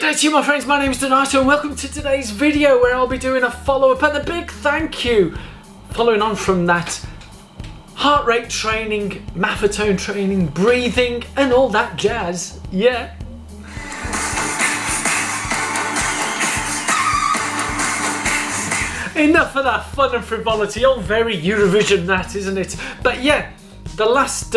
day to you, my friends. My name is Donato and welcome to today's video where I'll be doing a follow-up and a big thank you following on from that heart rate training, maffetone training, breathing and all that jazz. Yeah. Enough of that fun and frivolity, all very Eurovision that, isn't it? But yeah, the last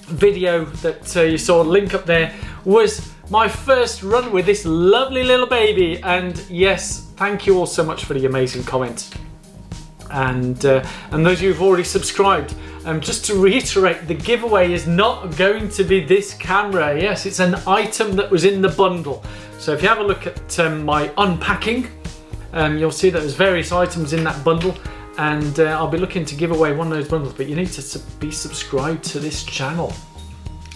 video that you saw, link up there, was my first run with this lovely little baby. And yes, thank you all so much for the amazing comments. And those of you who've already subscribed, just to reiterate, the giveaway is not going to be this camera. Yes, it's an item that was in the bundle. So if you have a look at my unpacking, you'll see that there's various items in that bundle, and I'll be looking to give away one of those bundles, but you need to be subscribed to this channel.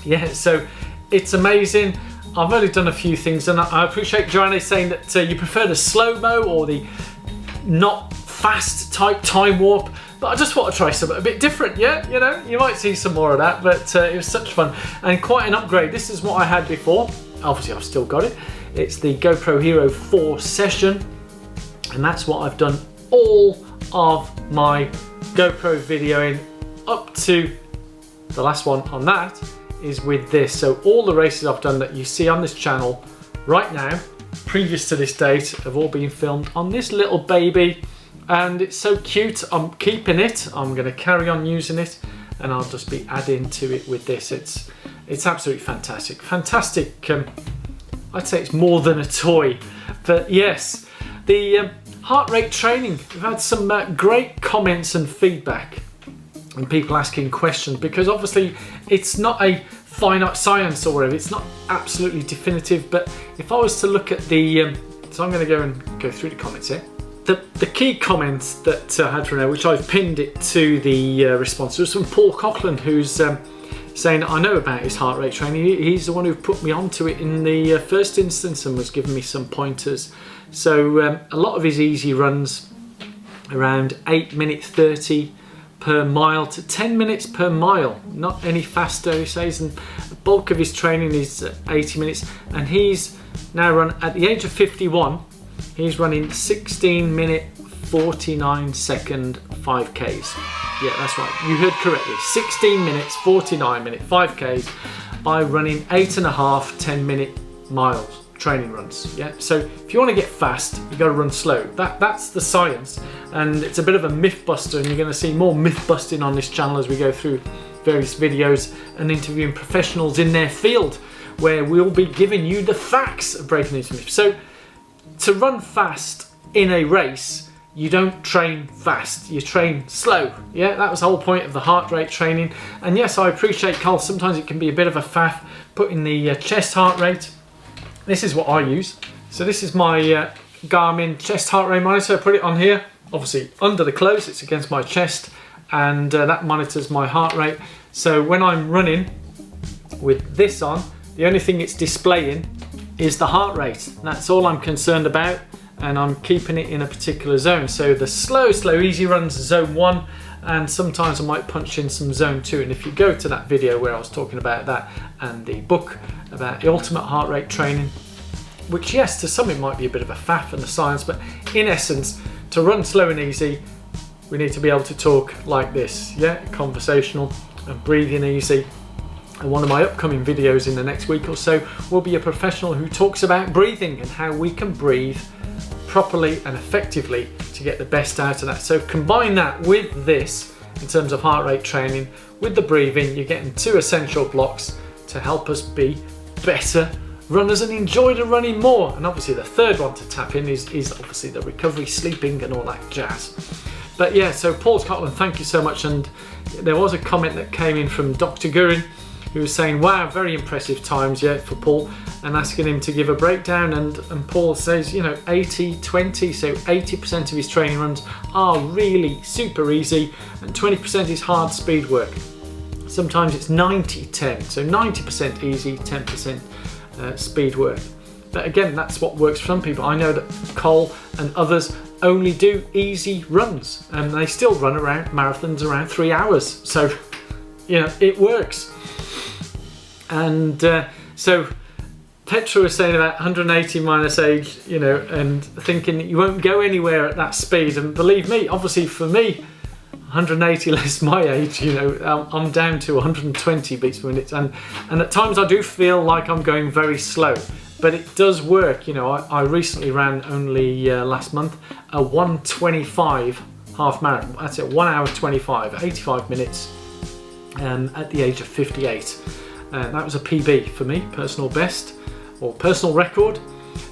Yeah, so it's amazing. I've only done a few things, and I appreciate Joanna saying that you prefer the slow-mo or the not fast type time warp, but I just want to try something a bit different. Yeah, you know, you might see some more of that, but it was such fun and quite an upgrade. This is what I had before. Obviously I've still got it. It's the GoPro Hero 4 Session, and that's what I've done all of my GoPro videoing up to the last one on that is with this. So all the races I've done that you see on this channel right now, previous to this date, have all been filmed on this little baby, and it's so cute. I'm keeping it. I'm going to carry on using it, and I'll just be adding to it with this. It's absolutely fantastic. Fantastic. I'd say it's more than a toy, but yes, the heart rate training. We've had some great comments and feedback and people asking questions, because obviously it's not a finite science or whatever. It's not absolutely definitive, but if I was to look at the so I'm going to go through the comments here. The key comments that I had from there, which I've pinned it to the response, was from Paul Coughlin, who's saying, I know about his heart rate training. He's the one who put me onto it in the first instance and was giving me some pointers. So a lot of his easy runs, around 8:30 per mile to 10 minutes per mile, not any faster, he says, and the bulk of his training is 80 minutes, and he's now run, at the age of 51, he's running 16-minute 49-second 5Ks. Yeah, that's right, you heard correctly, 16 minutes 49-minute 5Ks by running 8.5 10-minute miles training runs. Yeah, so if you want to get fast, you got to run slow. That's the science, and it's a bit of a myth buster, and you're going to see more myth busting on this channel as we go through various videos and interviewing professionals in their field, where we'll be giving you the facts of breaking these myths. So to run fast in a race, you don't train fast, you train slow. Yeah, that was the whole point of the heart rate training. And yes, I appreciate, Carl, sometimes it can be a bit of a faff putting the chest heart rate. This is what I use. So this is my Garmin chest heart rate monitor. I put it on here, obviously under the clothes, it's against my chest, and that monitors my heart rate. So when I'm running with this on, the only thing it's displaying is the heart rate. That's all I'm concerned about, and I'm keeping it in a particular zone. So the slow easy runs, zone 1, and sometimes I might punch in some zone 2. And if you go to that video where I was talking about that, and the book about the ultimate heart rate training, which yes, to some it might be a bit of a faff and the science, but in essence, to run slow and easy, we need to be able to talk like this, yeah, conversational and breathing easy. And one of my upcoming videos in the next week or so will be a professional who talks about breathing and how we can breathe properly and effectively to get the best out of that. So combine that with this in terms of heart rate training, with the breathing, you're getting 2 essential blocks to help us be better runners and enjoy the running more. And obviously the third one to tap in is obviously the recovery, sleeping and all that jazz. But yeah, so Paul Scotland, thank you so much. And there was a comment that came in from Dr. Gurin, who was saying, wow, very impressive times, yeah, for Paul, and asking him to give a breakdown. And Paul says, you know, 80-20, so 80% of his training runs are really super easy, and 20% is hard speed work. Sometimes it's 90-10, so 90% easy, 10% speed work. But again, that's what works for some people. I know that Cole and others only do easy runs, and they still run around marathons around 3 hours. So, you know, it works. And so Petra was saying about 180 minus age, you know, and thinking you won't go anywhere at that speed. And believe me, obviously for me, 180 less my age, you know, I'm down to 120 beats per minute. And at times I do feel like I'm going very slow, but it does work. You know, I recently ran only last month a 1:25 half marathon. That's it, 1 hour 25, 85 minutes at the age of 58. That was a PB for me, personal best or personal record.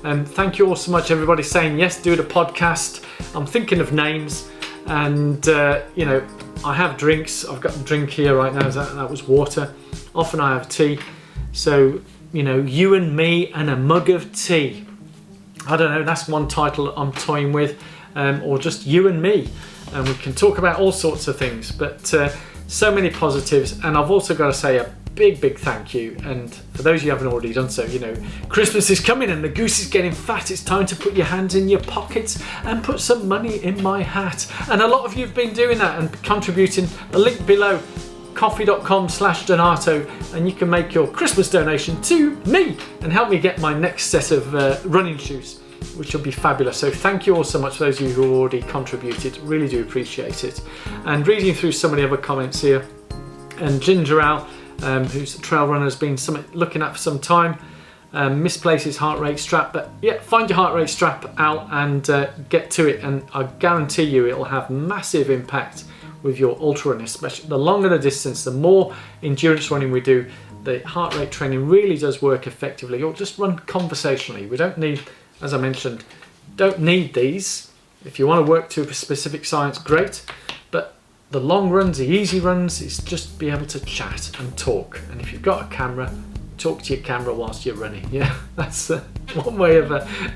Thank you all so much, everybody saying yes, do the podcast. I'm thinking of names, and you know, I have drinks. I've got a drink here right now. That was water. Often I have tea. So, you know, you and me and a mug of tea. I don't know, that's one title I'm toying with, or just you and me. And we can talk about all sorts of things, but so many positives. And I've also got to say a big thank you, and for those of you who haven't already done so, you know, Christmas is coming and the goose is getting fat. It's time to put your hands in your pockets and put some money in my hat, and a lot of you have been doing that and contributing. The link below, coffee.com/Donato, and you can make your Christmas donation to me and help me get my next set of running shoes, which will be fabulous. So thank you all so much for those of you who already contributed, really do appreciate it. And reading through some of the other comments here, and Ginger Al, who's a trail runner, has been looking at for some time, misplaces heart rate strap, but yeah, find your heart rate strap out and get to it, and I guarantee you it'll have massive impact with your ultra running. Especially the longer the distance, the more endurance running we do, the heart rate training really does work effectively. Or just run conversationally. We don't need, as I mentioned, don't need these. If you want to work to a specific science, great, but the long runs, the easy runs, is just be able to chat and talk. And if you've got a camera, talk to your camera whilst you're running. Yeah, that's one way of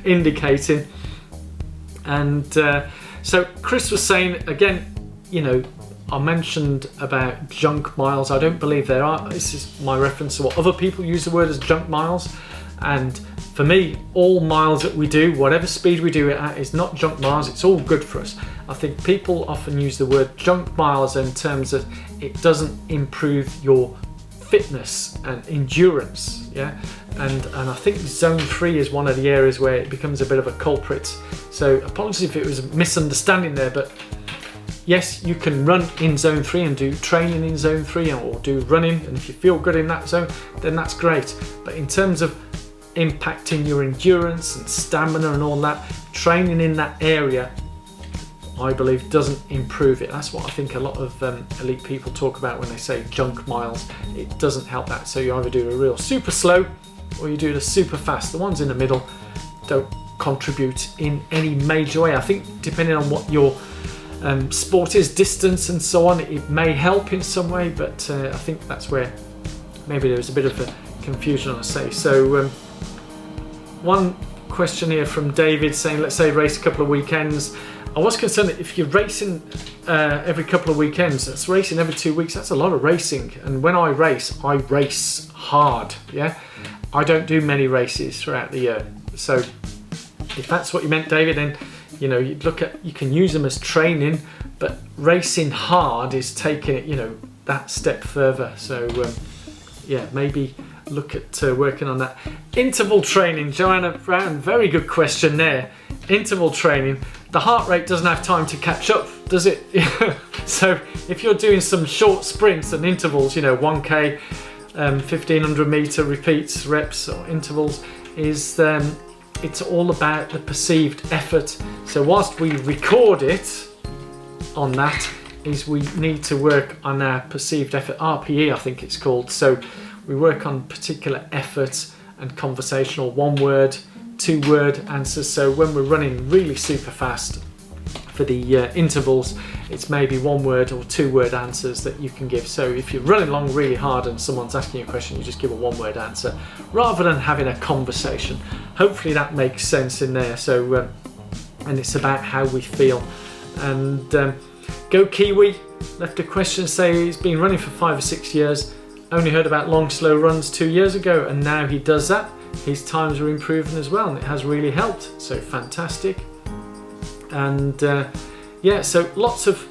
indicating. And so Chris was saying, again, you know, I mentioned about junk miles. I don't believe there are. This is my reference to what other people use the word as junk miles. And for me, all miles that we do, whatever speed we do it at, is not junk miles. It's all good for us. I think people often use the word junk miles in terms of it doesn't improve your fitness and endurance. Yeah, and I think zone 3 is one of the areas where it becomes a bit of a culprit. So apologies if it was a misunderstanding there, but yes, you can run in zone 3 and do training in zone 3 or do running, and if you feel good in that zone, then that's great. But in terms of impacting your endurance and stamina and all that, training in that area, I believe, doesn't improve it. That's what I think a lot of elite people talk about when they say junk miles. It doesn't help that. So you either do a real super slow or you do the super fast. The ones in the middle don't contribute in any major way. I think depending on what your sport is, distance and so on, it may help in some way, but I think that's where maybe there's a bit of a confusion, I say. So one question here from David saying, let's say race a couple of weekends. I was concerned that if you're racing every couple of weekends, that's racing every 2 weeks, that's a lot of racing. And when I race hard. Yeah, I don't do many races throughout the year. So if that's what you meant, David, then you know, you can use them as training, but racing hard is taking it, you know, that step further. So yeah, maybe look at working on that. Interval training, Joanna Brown, very good question there. Interval training, the heart rate doesn't have time to catch up, does it? So if you're doing some short sprints and intervals, you know, 1k, 1500 meter repeats, reps or intervals, is it's all about the perceived effort. So whilst we record it on that, is we need to work on our perceived effort, RPE I think it's called. So we work on particular effort and conversational 1-word, 2-word answers. So when we're running really super fast for the intervals, it's maybe 1-word or 2-word answers that you can give. So if you're running along really hard and someone's asking you a question, you just give a 1-word answer rather than having a conversation. Hopefully that makes sense in there. So and it's about how we feel. And Go Kiwi left a question saying he's been running for 5 or 6 years, only heard about long slow runs 2 years ago, and now he does that. His times are improving as well, and it has really helped. So fantastic. And yeah, so lots of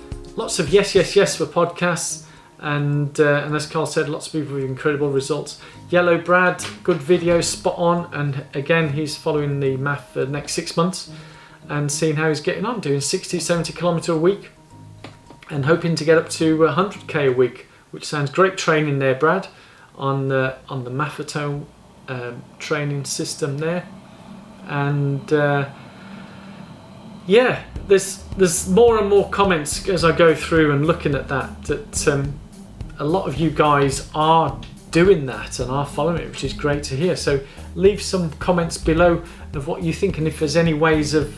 yes for podcasts. And as Carl said, lots of people with incredible results. Yellow Brad, good video, spot on. And again, he's following the MAF for the next 6 months and seeing how he's getting on, doing 60, 70 kilometre a week and hoping to get up to 100k a week, which sounds great training there, Brad, on the Maffetone training system there. And yeah, there's more and more comments as I go through and looking at that a lot of you guys are doing that and are following it, which is great to hear. So leave some comments below of what you think, and if there's any ways of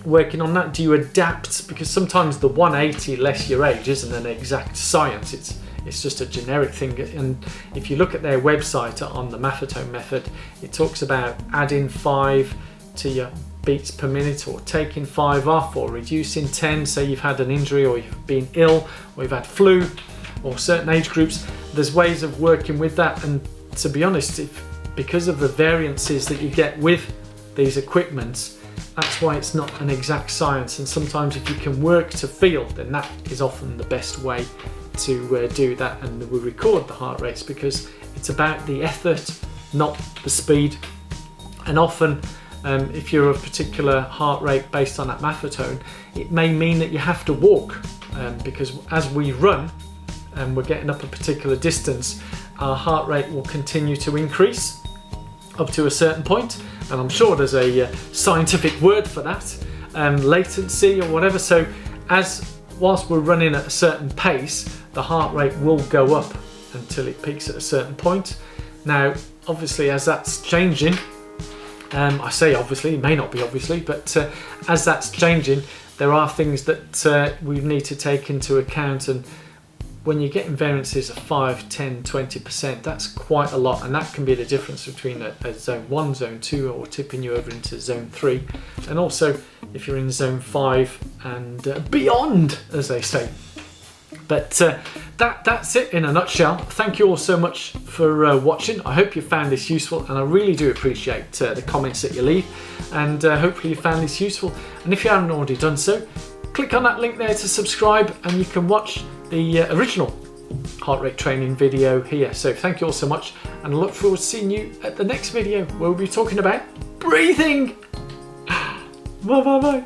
working on that. Do you adapt? Because sometimes the 180 less your age isn't an exact science, it's just a generic thing. And if you look at their website on the Maffetone method, it talks about adding 5 to your beats per minute, or taking 5 off, or reducing 10, say you've had an injury or you've been ill or you've had flu, or certain age groups. There's ways of working with that, and to be honest, because of the variances that you get with these equipments, that's why it's not an exact science. And sometimes if you can work to feel, then that is often the best way to do that. And we record the heart rates because it's about the effort, not the speed. And often if you're a particular heart rate based on that Maffetone, it may mean that you have to walk, because as we run and we're getting up a particular distance, our heart rate will continue to increase up to a certain point, and I'm sure there's a scientific word for that, latency or whatever. So whilst we're running at a certain pace, the heart rate will go up until it peaks at a certain point. Now obviously as that's changing, I say obviously, it may not be obviously, but as that's changing, there are things that we need to take into account. And when you're getting variances of 5, 10, 20%, that's quite a lot, and that can be the difference between a zone 1, zone 2, or tipping you over into zone 3. And also if you're in zone 5 and beyond, as they say. But that's it in a nutshell. Thank you all so much for watching. I hope you found this useful, and I really do appreciate the comments that you leave, and hopefully you found this useful. And if you haven't already done so, click on that link there to subscribe, and you can watch the original heart rate training video here. So thank you all so much, and I look forward to seeing you at the next video where we'll be talking about breathing. Bye bye bye.